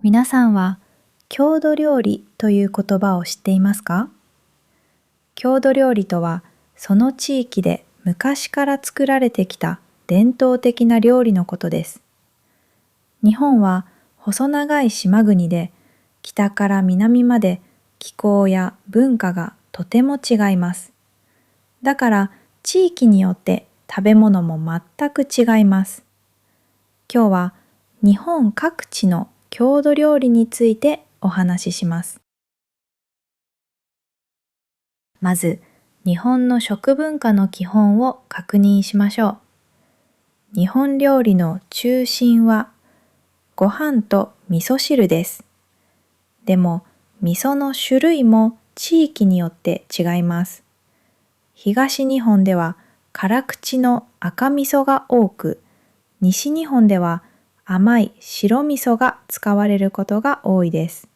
皆さんは郷土料理という言葉を知っていますか？郷土料理とは、その地域で昔から作られてきた伝統的な料理のことです。日本は細長い島国で、北から南まで気候や文化がとても違います。だから地域によって食べ物も全く違います。今日は日本各地の郷土料理についてお話しします。まず、日本の食文化の基本を確認しましょう。日本料理の中心はご飯と味噌汁です。でも、味噌の種類も地域によって違います。東日本では辛口の赤味噌が多く、西日本では甘い白味噌が使われることが多いです。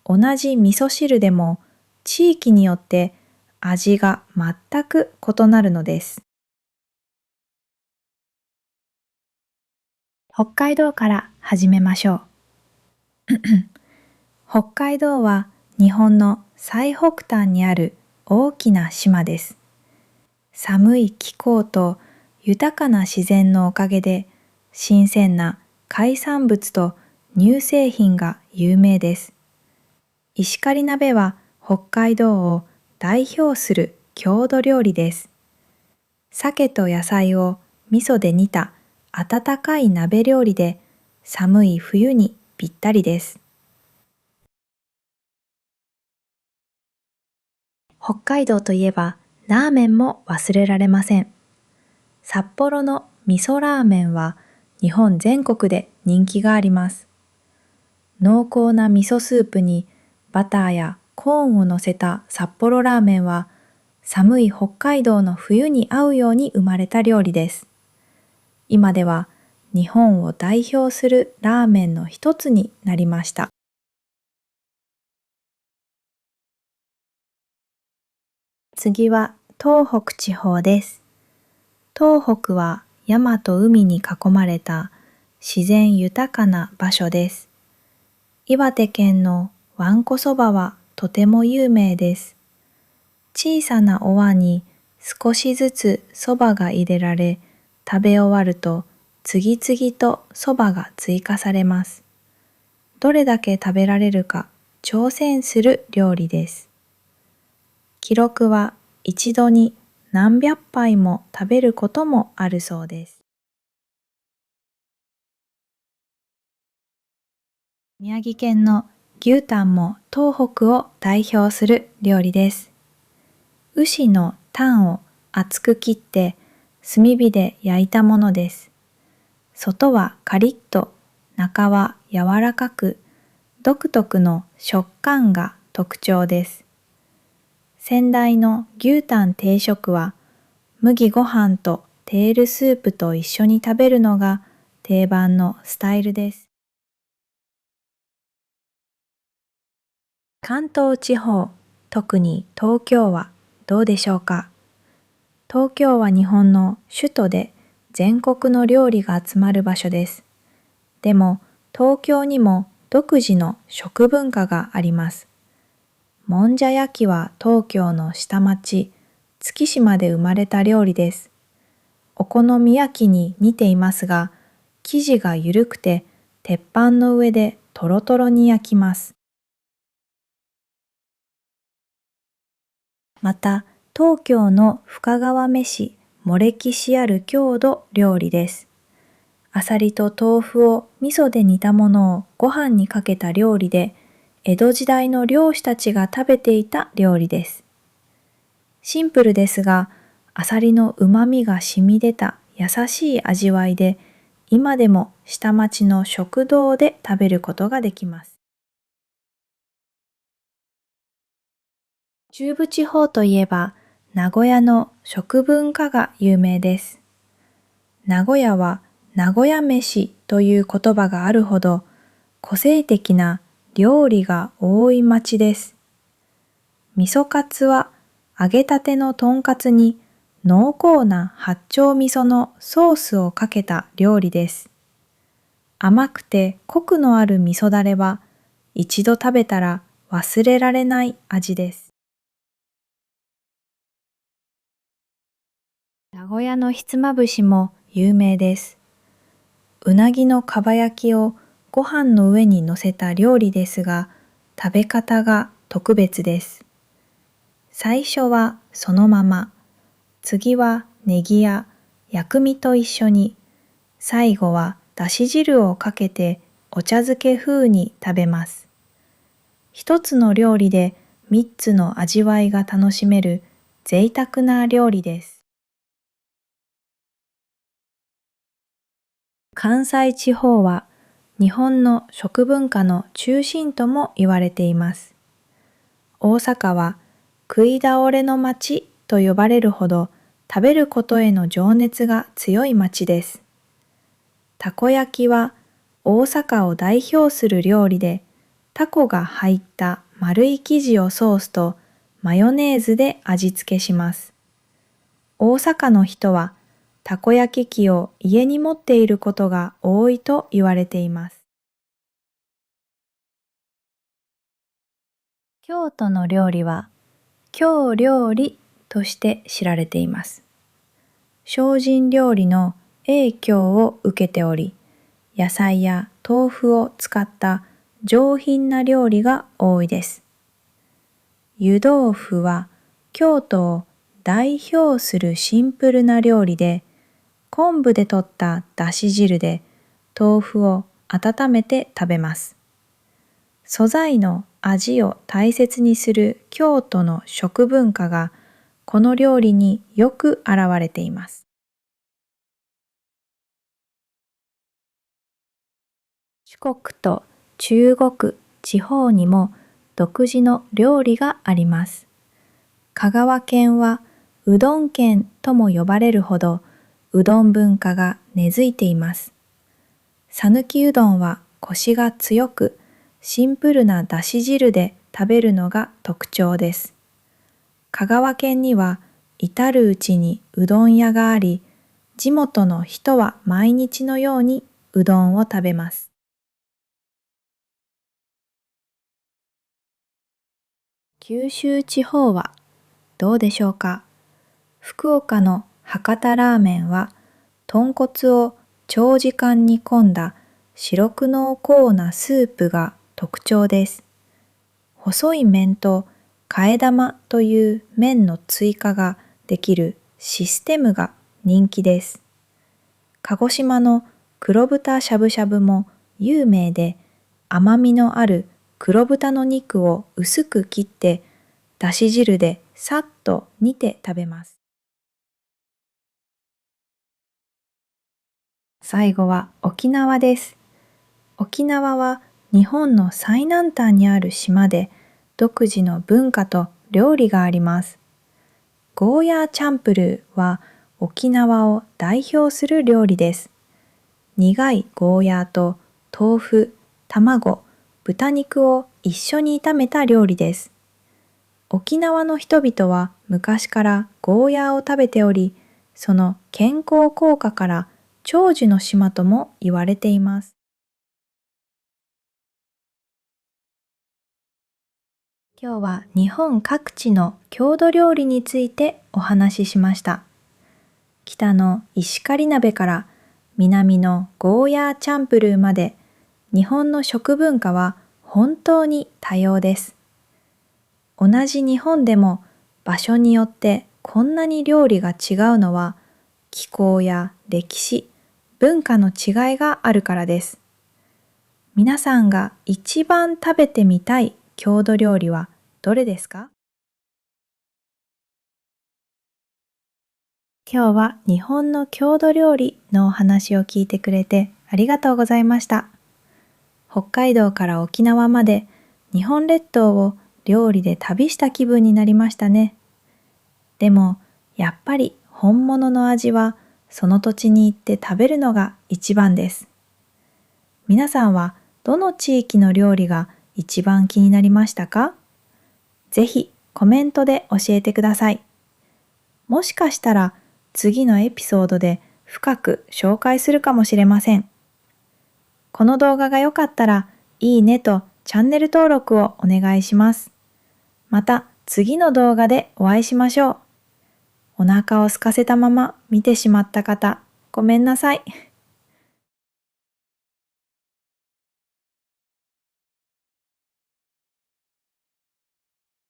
同じ味噌汁でも地域によって味が全く異なるのです。北海道から始めましょう。北海道は日本の最北端にある大きな島です。寒い気候と豊かな自然のおかげで、新鮮な海産物と乳製品が有名です。石狩鍋は北海道を代表する郷土料理です。鮭と野菜を味噌で煮た温かい鍋料理で、寒い冬にぴったりです。北海道といえばラーメンも忘れられません。札幌の味噌ラーメンは日本全国で人気があります。濃厚な味噌スープにバターやコーンを乗せた札幌ラーメンは、寒い北海道の冬に合うように生まれた料理です。今では日本を代表するラーメンの一つになりました。次は東北地方です。東北は山と海に囲まれた自然豊かな場所です。岩手県のわんこそばはとても有名です。小さなお椀に少しずつそばが入れられ、食べ終わると次々とそばが追加されます。どれだけ食べられるか挑戦する料理です。記録は一度に何百杯も食べることもあるそうです。宮城県の牛タンも東北を代表する料理です。牛のタンを厚く切って炭火で焼いたものです。外はカリッと、中は柔らかく、独特の食感が特徴です。仙台の牛タン定食は、麦ご飯とテールスープと一緒に食べるのが定番のスタイルです。関東地方、特に東京はどうでしょうか？東京は日本の首都で全国の料理が集まる場所です。でも東京にも独自の食文化があります。もんじゃ焼きは東京の下町、月島で生まれた料理です。お好み焼きに似ていますが、生地が緩くて鉄板の上でトロトロに焼きます。また、東京の深川飯も歴史ある郷土料理です。あさりと豆腐を味噌で煮たものをご飯にかけた料理で、江戸時代の漁師たちが食べていた料理です。シンプルですが、あさりの旨味が染み出た優しい味わいで、今でも下町の食堂で食べることができます。中部地方といえば、名古屋の食文化が有名です。名古屋は名古屋飯という言葉があるほど、個性的な料理が多い町です。味噌カツは揚げたてのとんかつに濃厚な八丁味噌のソースをかけた料理です。甘くてコクのある味噌だれは一度食べたら忘れられない味です。名古屋のひつまぶしも有名です。うなぎのかば焼きをご飯の上に乗せた料理ですが、食べ方が特別です。最初はそのまま、次はネギや薬味と一緒に、最後はだし汁をかけてお茶漬け風に食べます。一つの料理で三つの味わいが楽しめる贅沢な料理です。関西地方は日本の食文化の中心とも言われています。大阪は食い倒れの町と呼ばれるほど食べることへの情熱が強い町です。たこ焼きは大阪を代表する料理で、タコが入った丸い生地をソースとマヨネーズで味付けします。大阪の人はたこ焼き器を家に持っていることが多いと言われています。京都の料理は京料理として知られています。精進料理の影響を受けており、野菜や豆腐を使った上品な料理が多いです。湯豆腐は京都を代表するシンプルな料理で、昆布で取っただし汁で豆腐を温めて食べます。素材の味を大切にする京都の食文化がこの料理によく現れています。四国と中国地方にも独自の料理があります。香川県はうどん県とも呼ばれるほどうどん文化が根付いています。さぬきうどんはコシが強く、シンプルなだし汁で食べるのが特徴です。香川県には至るうちにうどん屋があり、地元の人は毎日のようにうどんを食べます。九州地方はどうでしょうか。福岡の博多ラーメンは豚骨を長時間煮込んだ白く濃厚なスープが特徴です。細い麺と替え玉という麺の追加ができるシステムが人気です。鹿児島の黒豚しゃぶしゃぶも有名で、甘みのある黒豚の肉を薄く切ってだし汁でさっと煮て食べます。最後は沖縄です。沖縄は日本の最南端にある島で独自の文化と料理があります。ゴーヤーチャンプルーは沖縄を代表する料理です。苦いゴーヤーと豆腐、卵、豚肉を一緒に炒めた料理です。沖縄の人々は昔からゴーヤーを食べており、その健康効果から長寿の島とも言われています。今日は日本各地の郷土料理についてお話ししました。北の石狩鍋から南のゴーヤーチャンプルーまで、日本の食文化は本当に多様です。同じ日本でも場所によってこんなに料理が違うのは、気候や歴史、文化の違いがあるからです。皆さんが一番食べてみたい郷土料理はどれですか？今日は日本の郷土料理のお話を聞いてくれてありがとうございました。北海道から沖縄まで日本列島を料理で旅した気分になりましたね。でもやっぱり本物の味はその土地に行って食べるのが一番です。皆さんはどの地域の料理が一番気になりましたか？ぜひコメントで教えてください。もしかしたら次のエピソードで深く紹介するかもしれません。この動画が良かったら、いいねとチャンネル登録をお願いします。また次の動画でお会いしましょう。お腹を空かせたまま見てしまった方、ごめんなさい。